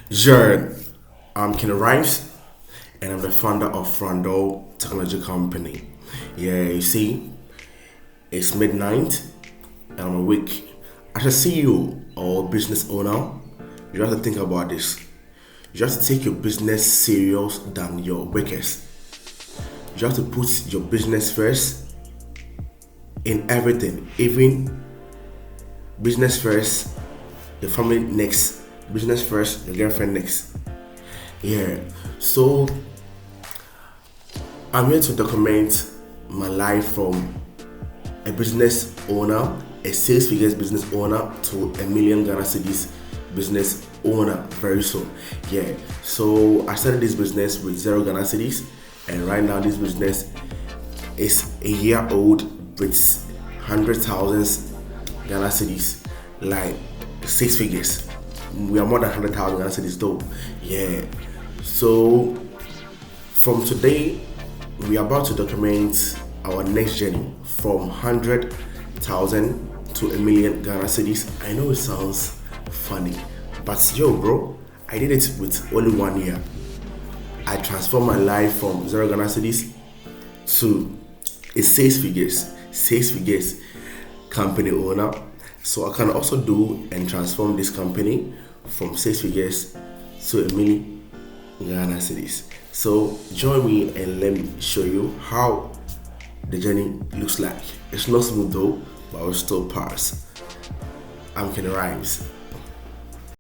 Jared, I'm Ken Rimes, and I'm the founder of Frando Technology Company. Yeah, you see, it's midnight, and I'm awake. As a CEO or business owner, you have to think about this. You have to take your business serious than your workers. You have to put your business first in everything, even business first, your family next, business first, your girlfriend next. Yeah, so I'm here to document my life from a business owner, a 6 figures business owner, to a million Ghana cedis business owner very soon. Yeah, so I started this business with 0 Ghana cedis, and right now this business is a year old with 100,000 Ghana cedis, like 6 figures. We are more than 100,000 Ghana cedis though. Yeah, so from today, we are about to document our next journey from 100,000 to a million Ghana cedis. I know it sounds funny, but yo, bro, I did it with only 1 year. I transformed my life from 0 Ghana cedis to a 6 figures company owner. So I can also do and transform this company from 6 figures to a million Ghana cedis. So join me and let me show you how the journey looks like. It's not smooth though, but we'll still pass. I'm Ken Rhymes.